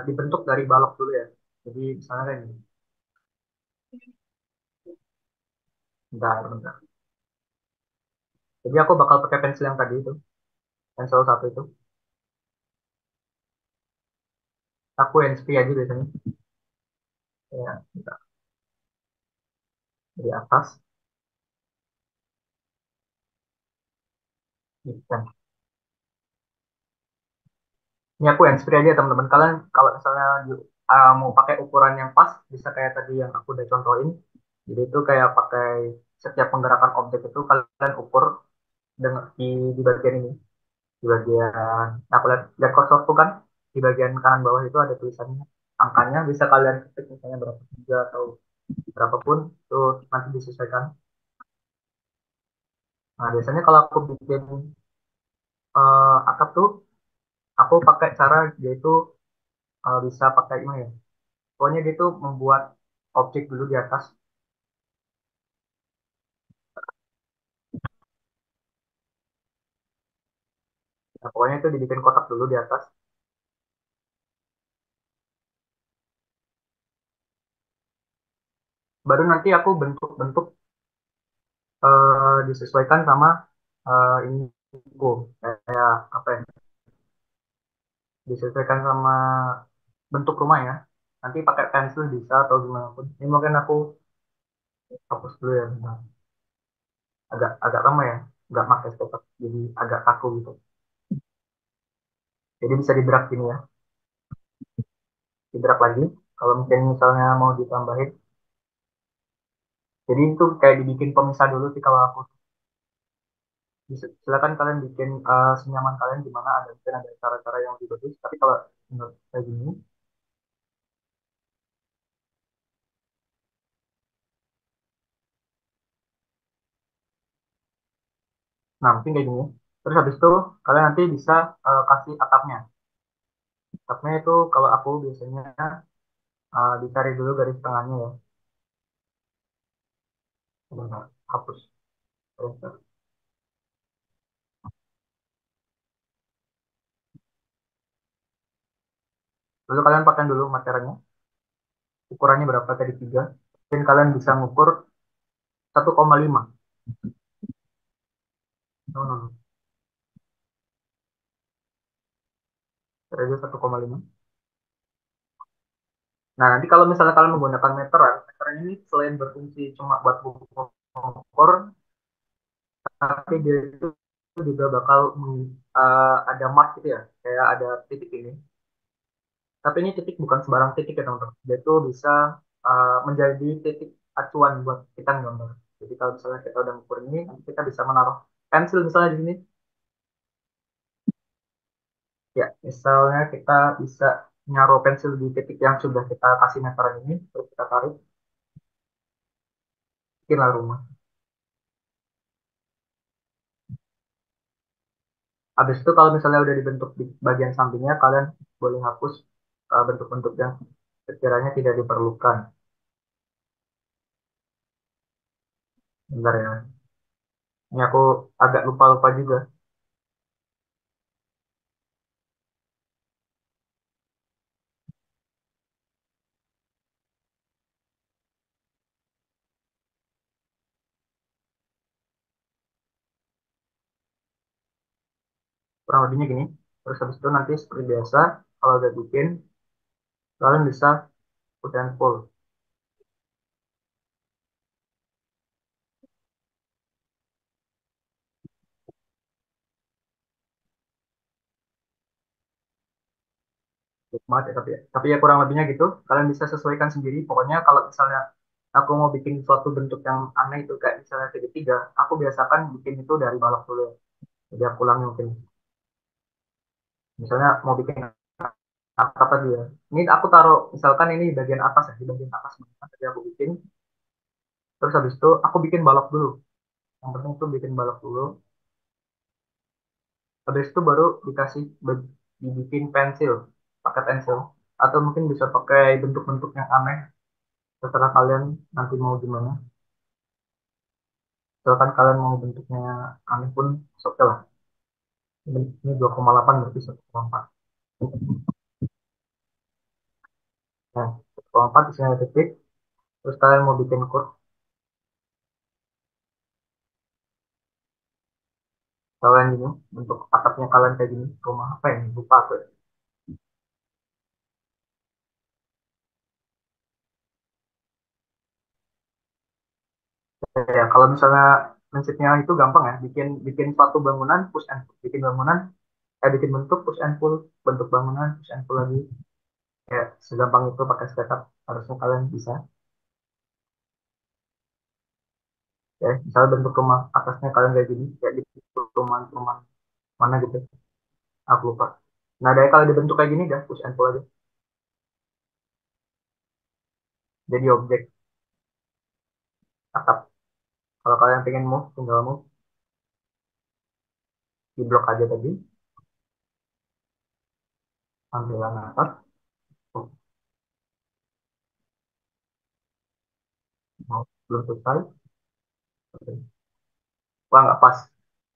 [SPEAKER 1] dibentuk dari balok dulu ya. Jadi misalnya kayak gini. Bentar, bentar. Jadi aku bakal pakai pensil yang tadi itu, pensil satu itu. Aku yang handsfree aja biasanya. Ya, bentar. Dari atas. Gitu kan. Ini aku handsfree aja teman-teman. Kalian kalau misalnya mau pakai ukuran yang pas, bisa kayak tadi yang aku udah contohin. Jadi itu kayak pakai setiap penggerakan objek itu kalian ukur dengan di bagian ini, di bagian nah, aku lihat kursorku kan di bagian kanan bawah itu ada tulisannya angkanya bisa kalian ketik misalnya berapa tiga atau berapapun itu nanti disesuaikan. Nah biasanya kalau aku bikin atap tuh aku pakai cara yaitu bisa pakai ini ya. Pokoknya dia tuh membuat objek dulu di atas. Nah, pokoknya itu dibikin kotak dulu di atas. Baru nanti aku bentuk-bentuk disesuaikan sama ini kayak apa ya? Disesuaikan sama bentuk rumah ya. Nanti pakai pensil bisa atau gimana pun. Ini mungkin aku hapus dulu ya. Bentar. Agak agak lama ya. Nggak pakai stopper. Jadi agak kaku gitu. Jadi bisa di drag gini ya. Di drag lagi. Kalau mungkin misalnya mau ditambahin. Jadi itu kayak dibikin pemisah dulu sih kalau aku. Silakan kalian bikin senyaman kalian gimana ada mungkin ada cara-cara yang lebih bagus. Tapi kalau menurut saya gini, nah mungkin kayak gini. Terus habis itu kalian nanti bisa kasih atapnya. Atapnya itu kalau aku biasanya dicari dulu garis tengahnya ya. Sebentar, hapus. Terus. Lalu kalian pakai dulu materialnya. Ukurannya berapa tadi 3. Mungkin kalian bisa ngukur 1,5. No, no, no. Aja 1,5. Nah, nanti kalau misalnya kalian menggunakan meteran, meteran ini selain berfungsi cuma buat ukur, tapi dia itu juga bakal ada mark gitu ya, kayak ada titik ini. Tapi ini titik bukan sembarang titik ya teman-teman. Dia itu bisa menjadi titik acuan buat kita gambar. Jadi kalau misalnya kita udah mengukur ini, nanti kita bisa menaruh pensil misalnya di sini. Ya, misalnya kita bisa naruh pensil di titik yang sudah kita kasih meteran ini, terus kita tarik, bikinlah rumah. Habis itu kalau misalnya udah dibentuk di bagian sampingnya, kalian boleh hapus bentuk-bentuk yang sekiranya tidak diperlukan. Bentar ya, ini aku agak lupa-lupa juga. Kurang lebihnya gini. Terus habis itu nanti seperti biasa, kalau udah bikin, kalian bisa put and pull. Banget ya, tapi ya kurang lebihnya gitu. Kalian bisa sesuaikan sendiri. Pokoknya kalau misalnya aku mau bikin suatu bentuk yang aneh itu kayak misalnya segitiga, aku biasakan bikin itu dari balok dulu ya. Jadi aku ulangi mungkin. Misalnya mau bikin apa dia. Ini aku taruh misalkan ini di bagian atas ya, di bagian atas. Jadi aku bikin, terus habis itu aku bikin balok dulu. Yang penting itu bikin balok dulu. Habis itu baru dikasih dibikin pensil, pakai pensil. Atau mungkin bisa pakai bentuk-bentuk yang aneh, terserah kalian nanti mau gimana. Misalkan kalian mau bentuknya aneh pun oke lah. Ini 2,8 berarti 1,4. Nah, 1,4 isinya titik. Terus kalian mau bikin curve, kalian gini, bentuk atapnya kalian kayak gini. Rumah apa ini? Lupa aku ya. Ya, kalau misalnya prinsipnya itu gampang ya. Bikin bikin suatu bangunan, push and pull. Bikin bangunan, bikin bentuk, push and pull. Bentuk bangunan, push and pull lagi. Ya, segampang itu pakai SketchUp. Harusnya kalian bisa. Ya, misalnya bentuk rumah atasnya kalian kayak gini. Kayak di rumah-rumah mana gitu. Aku lupa. Nah, dari kalau dibentuk kayak gini dah push and pull aja. Jadi objek atap. Kalau kalian pengen move, tinggal move di blok aja tadi. Ambil atas. Oh, belum selesai. Oke. Wah, nggak pas.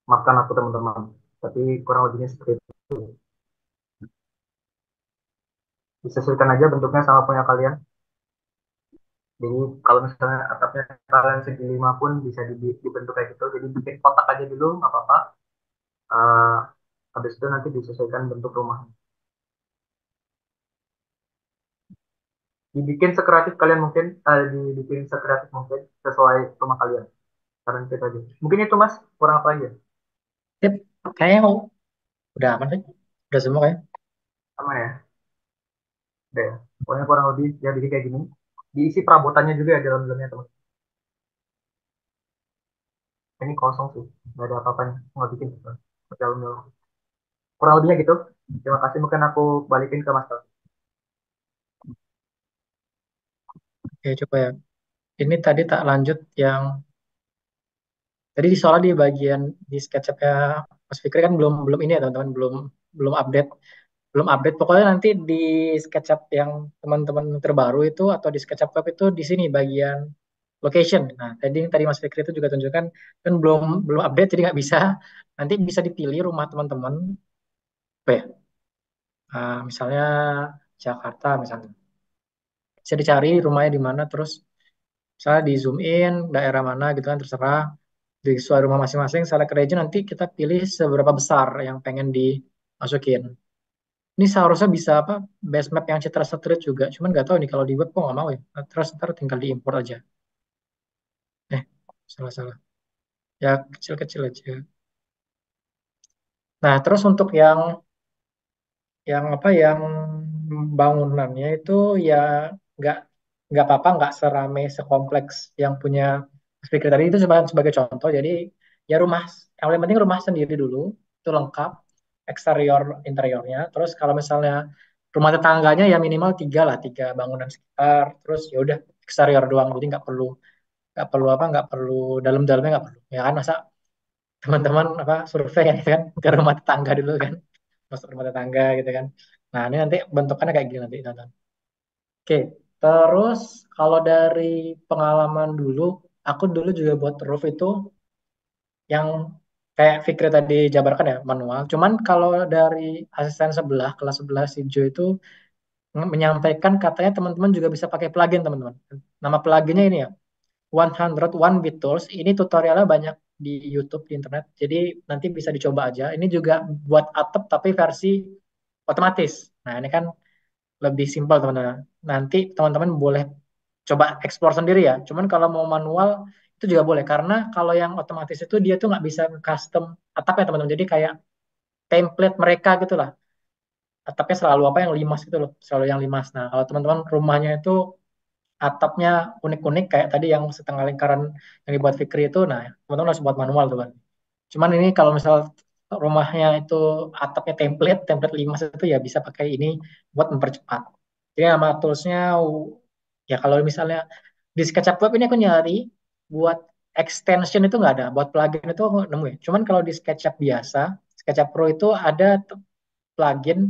[SPEAKER 1] Maafkan aku teman-teman. Tapi kurang lebihnya seperti itu. Disesuaikan aja bentuknya sama punya kalian. Jadi kalau misalnya atapnya kalian segi 5 pun bisa dibentuk kayak gitu. Jadi bikin kotak aja dulu, nggak apa-apa. Eh, habis itu nanti disesuaikan bentuk rumah. Dibikin sekreatif kalian mungkin, dibikin sekreatif mungkin sesuai rumah kalian. Saran kita aja. Mungkin itu Mas, kurang apa aja?
[SPEAKER 2] Sip, kayaknya udah aman sih. Udah semua kayak.
[SPEAKER 1] Sama ya? Udah ya. Pokoknya kurang lebih ya bikin kayak gini. Diisi perabotannya juga ya dalam-dalamnya teman. Ini kosong sih, nggak ada apa-apanya. Nggak bikin dalam-dalam. Kurang lebihnya gitu. Terima kasih, mungkin aku balikin ke Mas.
[SPEAKER 2] Oke, coba ya. Ini tadi tak lanjut yang tadi soalnya di bagian di SketchUp-nya Mas Fikri kan belum belum ini ya teman-teman, belum belum update. Belum update. Pokoknya nanti di SketchUp yang teman-teman terbaru itu atau di SketchUp Web itu di sini bagian location. Nah, tadi Mas Fikri itu juga tunjukkan kan belum belum update jadi nggak bisa. Nanti bisa dipilih rumah teman-teman. Apa ya? Misalnya Jakarta misalnya. Bisa dicari rumahnya di mana terus misalnya di zoom in daerah mana gitu kan terserah di sesuai rumah masing-masing select region nanti kita pilih seberapa besar yang pengen dimasukin. Ini seharusnya bisa apa base map yang citra satelit juga. Cuman nggak tahu nih kalau di web kok nggak mau ya. Nah, terus ntar tinggal diimpor aja. Eh, salah-salah. Ya kecil-kecil aja. Nah, terus untuk yang apa yang bangunannya itu ya nggak nggak apa-apa nggak serame sekompleks yang punya speaker tadi itu sebagai contoh. Jadi ya rumah yang paling penting rumah sendiri dulu itu lengkap. eksterior interiornya. Terus kalau misalnya rumah tetangganya ya minimal tiga lah, tiga bangunan sekitar. Terus ya udah eksterior doang, jadi nggak perlu apa, nggak perlu dalam-dalamnya nggak perlu. Ya kan masa teman-teman apa survei kan, gitu kan ke rumah tetangga dulu kan, masuk rumah tetangga gitu kan. Nah ini nanti bentukannya kayak gini nanti tonton. Oke, terus kalau dari pengalaman dulu, aku dulu juga buat roof itu yang kayak Fikri tadi jabarkan ya manual. Cuman kalau dari asisten sebelah kelas 11 si Jo itu menyampaikan katanya teman-teman juga bisa pakai plugin teman-teman. Nama pluginnya ini ya 101 Bit Tools. Ini tutorialnya banyak di YouTube di internet. Jadi nanti bisa dicoba aja. Ini juga buat atap tapi versi otomatis. Nah ini kan lebih simpel teman-teman. Nanti teman-teman boleh coba explore sendiri ya. Cuman kalau mau manual itu juga boleh karena kalau yang otomatis itu dia tuh nggak bisa custom atapnya teman-teman. Jadi kayak template mereka gitu lah. Atapnya selalu apa yang limas gitu loh, selalu yang limas. Nah kalau teman-teman rumahnya itu atapnya unik-unik kayak tadi yang setengah lingkaran yang dibuat Fikri itu, nah teman-teman harus buat manual tuh kan. Cuman ini kalau misal rumahnya itu atapnya template, template limas itu ya bisa pakai ini buat mempercepat. Jadi nama toolsnya ya kalau misalnya di SketchUp Web ini aku nyari buat extension itu nggak ada, buat plugin itu aku nemu ya. Cuman kalau di SketchUp biasa, SketchUp Pro itu ada plugin,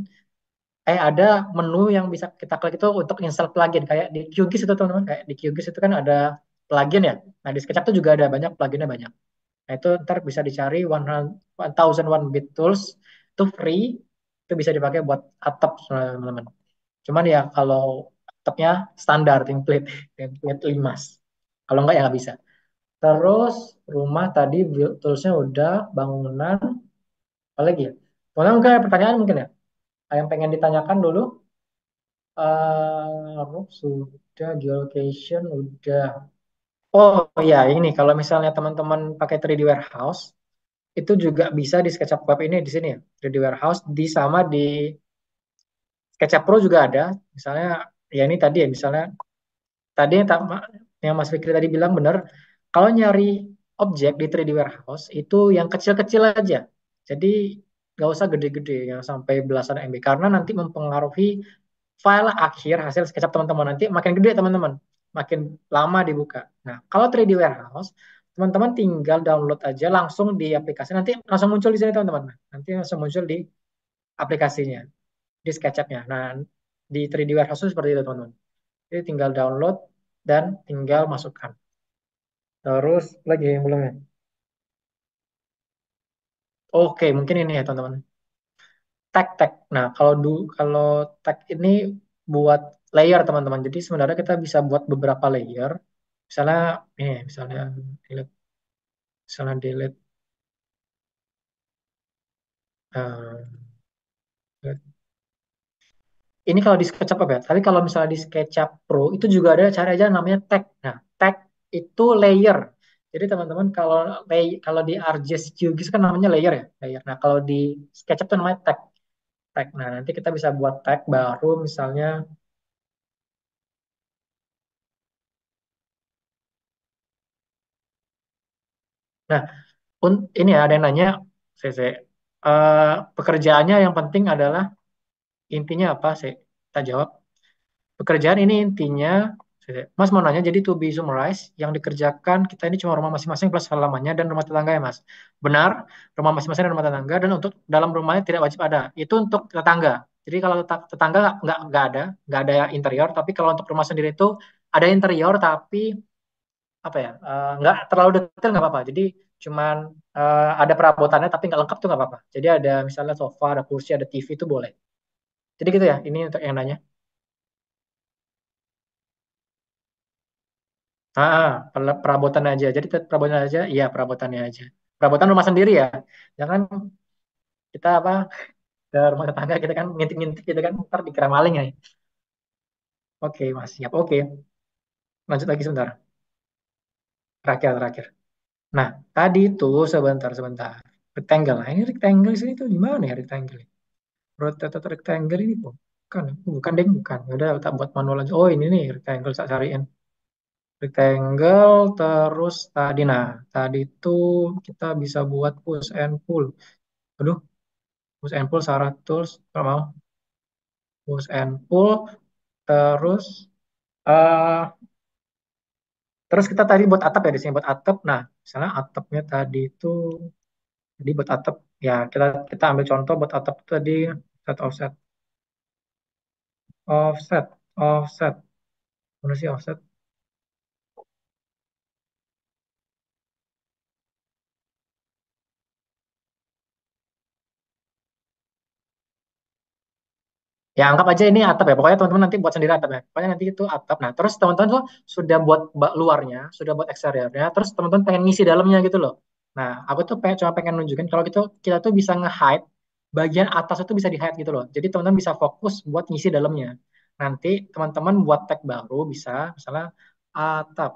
[SPEAKER 2] ada menu yang bisa kita klik itu untuk install plugin kayak di QGIS itu teman-teman, kayak di QGIS itu kan ada plugin ya. Nah di SketchUp itu juga ada banyak pluginnya banyak. Nah, itu ntar bisa dicari 1001 Bit Tools, itu free, itu bisa dipakai buat atap teman-teman. Cuman ya kalau atapnya standar template, template limas. Kalau enggak ya nggak bisa. Terus rumah tadi toolsnya udah, bangunan, apa lagi ya? Teman-teman mungkin ada pertanyaan mungkin ya? Yang pengen ditanyakan dulu, roof sudah, geolocation udah. Oh ya ini kalau misalnya teman-teman pakai 3D Warehouse, itu juga bisa di SketchUp Web ini di sini ya 3D Warehouse di sama di SketchUp Pro juga ada misalnya ya ini tadi ya misalnya tadi yang Mas Fikri tadi bilang benar kalau nyari objek di 3D Warehouse itu yang kecil-kecil aja jadi nggak usah gede-gede yang sampai belasan MB karena nanti mempengaruhi file akhir hasil SketchUp teman-teman nanti makin gede teman-teman makin lama dibuka. Nah kalau 3D Warehouse teman-teman tinggal download aja langsung di aplikasi nanti langsung muncul di sini teman-teman. Nanti langsung muncul di aplikasinya, di SketchUp-nya. Nah, di 3D Warehouse itu seperti itu, teman-teman. Jadi tinggal download dan tinggal masukkan. Terus lagi yang belum ya? Oke, mungkin ini ya, teman-teman. Tag. Nah, kalau tag ini buat layer, teman-teman. Jadi sebenarnya kita bisa buat beberapa layer. Misalnya ini, misalnya delete eh, ini kalau di SketchUp apa ya? Tapi kalau misalnya di SketchUp Pro itu juga ada cara aja namanya tag. Nah, tag itu layer. Jadi teman-teman kalau di ArcGIS QGIS kan namanya layer ya, layer. Nah, kalau di SketchUp itu namanya tag. Tag. Nah, nanti kita bisa buat tag baru misalnya. Nah, ini ya ada yang nanya, CC. Pekerjaannya yang penting adalah intinya apa, sih? Kita jawab. Pekerjaan ini intinya, Mas mau nanya, jadi to be summarize, yang dikerjakan kita ini cuma rumah masing-masing plus halamannya dan rumah tetangga ya Mas. Benar, rumah masing-masing dan rumah tetangga, dan untuk dalam rumahnya tidak wajib ada. Itu untuk tetangga. Jadi kalau tetangga nggak ada interior, tapi kalau untuk rumah sendiri itu ada interior, tapi apa ya, nggak terlalu detail nggak apa-apa. Jadi cuman ada perabotannya tapi nggak lengkap tuh nggak apa-apa. Jadi ada misalnya sofa, ada kursi, ada TV itu boleh. Jadi gitu ya, ini untuk yang nanya. Perabotan aja. Jadi perabotan aja, iya perabotannya aja. Perabotan rumah sendiri ya. Jangan kita apa ke rumah tetangga kita kan ngintip-ngintip gitu kan ntar dikira maling ya. Oke, Mas, siap. Oke, lanjut lagi sebentar. Terakhir. Nah, tadi itu sebentar. Rectangle. Nah, ini rectangle sini tuh gimana ya rectangle? Rotated rectangle ini bukan, bukan deh, bukan. Ya udah tak buat manual aja. Oh, ini nih rectangle saya cariin. Rectangle terus tadi itu kita bisa buat push and pull. Aduh, push and pull Sarah tools kalau mau push and pull terus eh terus kita tadi buat atap ya di sini buat atap. Nah, misalnya atapnya tadi itu jadi buat atap ya kita kita ambil contoh buat atap itu tadi set offset offset offset mana sih offset. Ya anggap aja ini atap ya. Pokoknya teman-teman nanti buat sendiri atap ya. Pokoknya nanti itu atap. Nah, terus teman-teman tuh sudah buat luarnya, sudah buat eksteriornya, terus teman-teman pengen ngisi dalamnya gitu loh. Nah, aku tuh cuma pengen nunjukin kalau gitu kita tuh bisa nge-hide bagian atas itu bisa di-hide gitu loh. Jadi teman-teman bisa fokus buat ngisi dalamnya. Nanti teman-teman buat tag baru bisa misalnya atap.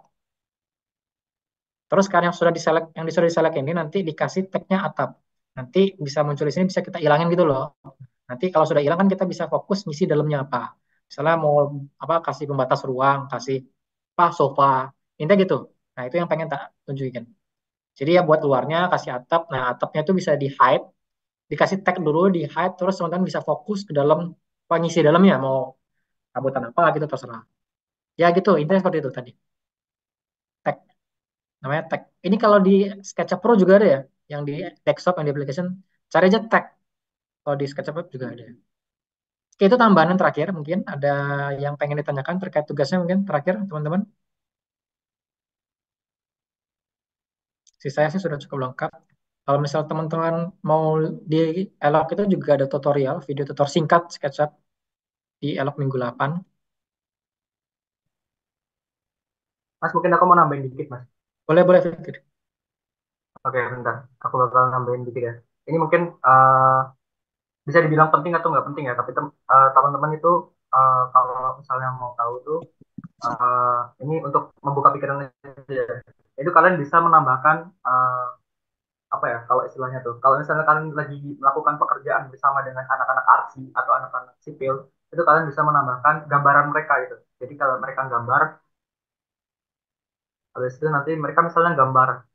[SPEAKER 2] Terus kan yang sudah diselect ini nanti dikasih tagnya atap. Nanti bisa muncul di sini bisa kita ilangin gitu loh. Nanti kalau sudah hilang kan kita bisa fokus ngisi dalamnya apa. Misalnya mau apa kasih pembatas ruang, kasih apa sofa, intinya gitu. Nah, itu yang pengen tak tunjukin. Jadi ya buat luarnya kasih atap. Nah, atapnya itu bisa di hide, dikasih tag dulu di hide terus teman-teman bisa fokus ke dalam apa ngisi dalamnya mau rabutan apa gitu terserah. Ya gitu, intinya seperti itu tadi. Tag namanya tag. Ini kalau di SketchUp Pro juga ada ya, yang di desktop yang di application cari aja tag. Kalau di SketchUp juga ada. Oke, itu tambahan yang terakhir. Mungkin ada yang pengen ditanyakan terkait tugasnya mungkin terakhir, teman-teman. Sisanya sih sudah cukup lengkap. Kalau misal teman-teman mau di Elok itu juga ada tutorial, video tutorial singkat SketchUp di Elok minggu 8.
[SPEAKER 1] Mas, mungkin aku mau nambahin dikit, Mas.
[SPEAKER 2] Boleh, boleh, Fikri.
[SPEAKER 1] Oke, bentar. Aku bakal nambahin dikit ya. Ini mungkin bisa dibilang penting atau nggak penting ya, tapi teman-teman itu kalau misalnya mau tahu tuh ini untuk membuka pikiran aja. Itu kalian bisa menambahkan apa ya kalau istilahnya tuh. Kalau misalnya kalian lagi melakukan pekerjaan bersama dengan anak-anak arsi atau anak-anak sipil, itu kalian bisa menambahkan gambaran mereka gitu. Jadi kalau mereka gambar, habis itu nanti mereka misalnya gambar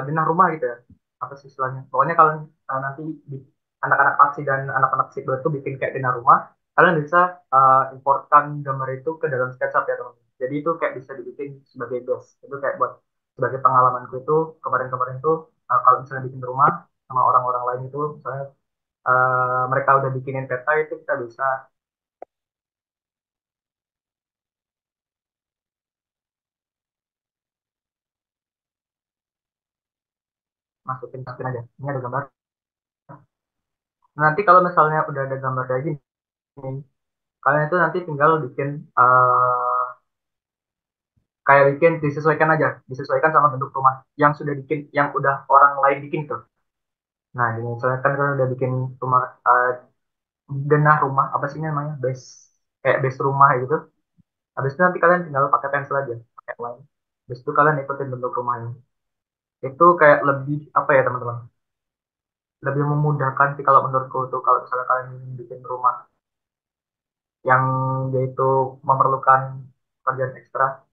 [SPEAKER 1] denah rumah gitu ya, apa sih istilahnya. Pokoknya kalau nanti di anak-anak aksi dan anak-anak sipil itu bikin kayak denah rumah, kalian bisa importkan gambar itu ke dalam SketchUp ya teman. Jadi itu kayak bisa dibikin sebagai base. Itu kayak buat sebagai pengalamanku itu kemarin-kemarin itu kalau misalnya bikin rumah sama orang-orang lain itu misalnya mereka udah bikinin peta itu kita bisa masukin masukin aja. Ini ada gambar. Nanti kalau misalnya udah ada gambar kayak gini, kalian itu nanti tinggal bikin kayak bikin disesuaikan aja, disesuaikan sama bentuk rumah yang sudah bikin, yang udah orang lain bikin tuh. Nah, ini misalnya kan kalian udah bikin rumah denah rumah apa sih namanya, base kayak base rumah gitu. Habis itu nanti kalian tinggal pakai pensil aja, pakai line. Habis itu kalian ikutin bentuk rumahnya. Itu kayak lebih apa ya teman-teman? Lebih memudahkan sih kalau menurutku tuh kalau misalnya kalian ingin bikin rumah yang dia itu memerlukan kerjaan ekstra.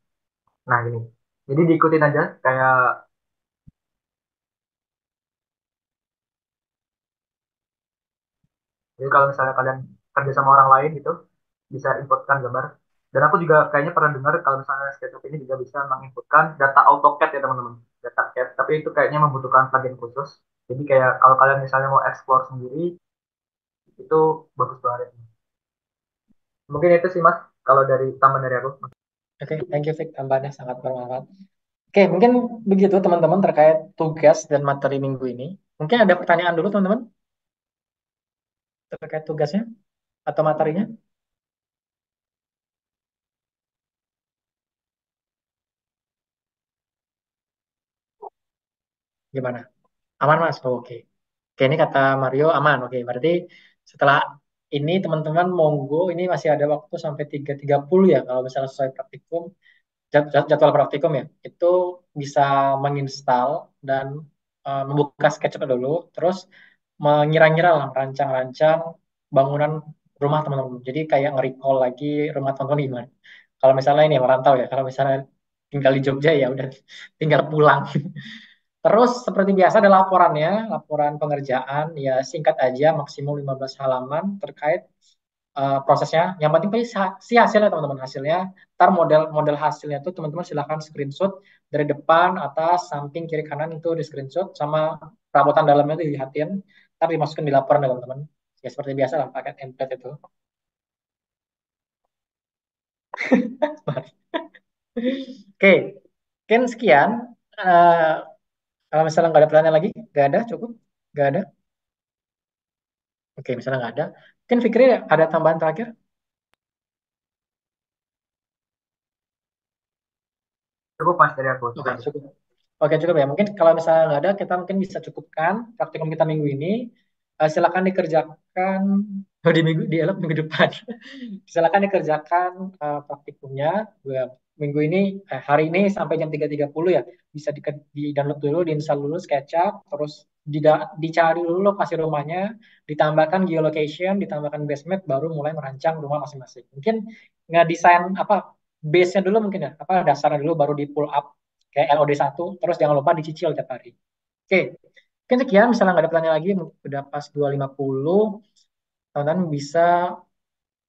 [SPEAKER 1] Nah, ini. Jadi diikutin aja kayak jadi kalau misalnya kalian kerja sama orang lain gitu, bisa inputkan gambar. Dan aku juga kayaknya pernah dengar kalau misalnya SketchUp ini juga bisa menginputkan data AutoCAD ya teman-teman. Data CAD, tapi itu kayaknya membutuhkan plugin khusus. Jadi kayak kalau kalian misalnya mau explore sendiri, itu bagus banget. Mungkin itu sih Mas, kalau dari tambahan dari aku.
[SPEAKER 2] Oke, thank you, Fik. Tambahannya sangat bermanfaat. Oke, mungkin begitu teman-teman terkait tugas dan materi minggu ini. Mungkin ada pertanyaan dulu teman-teman terkait tugasnya atau materinya. Gimana? Aman, Mas? Oh, oke. Oke, ini kata Mario aman. Oke, berarti setelah ini teman-teman monggo ini masih ada waktu sampai 3.30 ya kalau misalnya sesuai praktikum jadwal praktikum ya. Itu bisa menginstal dan membuka SketchUp dulu terus mengira-ngira lah merancang-rancang bangunan rumah teman-teman. Jadi kayak nge-recall lagi rumah teman-teman gimana. Kalau misalnya ini merantau ya, kalau misalnya tinggal di Jogja ya udah tinggal pulang. Terus seperti biasa ada laporannya, laporan pengerjaan ya singkat aja maksimum 15 halaman terkait prosesnya. Yang penting tadi si hasilnya teman-teman hasilnya. Ntar model hasilnya itu teman-teman silahkan screenshot dari depan, atas, samping, kiri, kanan itu di screenshot sama perabotan dalamnya itu dilihatin. Ntar dimasukin di laporan ya teman-teman. Ya seperti biasa lah pakai template itu. Oke, mungkin sekian. Eh, Kalau misalnya nggak ada pertanyaan lagi, nggak ada, cukup, nggak ada. Oke, misalnya nggak ada. Mungkin Fikri ada tambahan terakhir?
[SPEAKER 1] Cukup mas dari aku
[SPEAKER 2] Oke,
[SPEAKER 1] seperti.
[SPEAKER 2] cukup. Oke, cukup ya. Mungkin kalau misalnya nggak ada, kita mungkin bisa cukupkan praktikum kita minggu ini. Silakan dikerjakan minggu depan. Silakan dikerjakan praktikumnya. Minggu ini, hari ini sampai jam 3.30 ya. Bisa di-download dulu, di-install dulu SketchUp, terus dicari dulu lokasi rumahnya, ditambahkan geolocation, ditambahkan basement, baru mulai merancang rumah masing-masing. Mungkin nggak desain apa base-nya dulu mungkin ya, apa dasarnya dulu baru di pull up kayak LOD 1, terus jangan lupa dicicil tiap hari. Oke, mungkin sekian, misalnya nggak ada pertanyaan lagi, udah pas 2.50, teman-teman bisa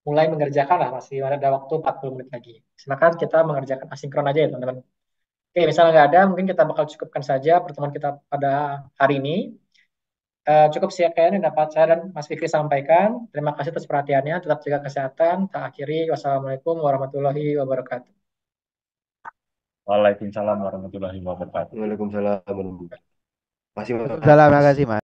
[SPEAKER 2] mulai mengerjakan lah, masih ada waktu 40 menit lagi. Silakan kita mengerjakan asinkron aja ya teman-teman. Oke, misalnya nggak ada, mungkin kita bakal cukupkan saja pertemuan kita pada hari ini. Cukup sekian yang dapat saya dan Mas Fikri sampaikan. Terima kasih atas perhatiannya, tetap jaga kesehatan. Tak akhiri, wassalamualaikum warahmatullahi wabarakatuh.
[SPEAKER 3] Waalaikumsalam warahmatullahi wabarakatuh.
[SPEAKER 4] Waalaikumsalam. Masih Mas.
[SPEAKER 5] Waalaikumsalam, makasih Mas.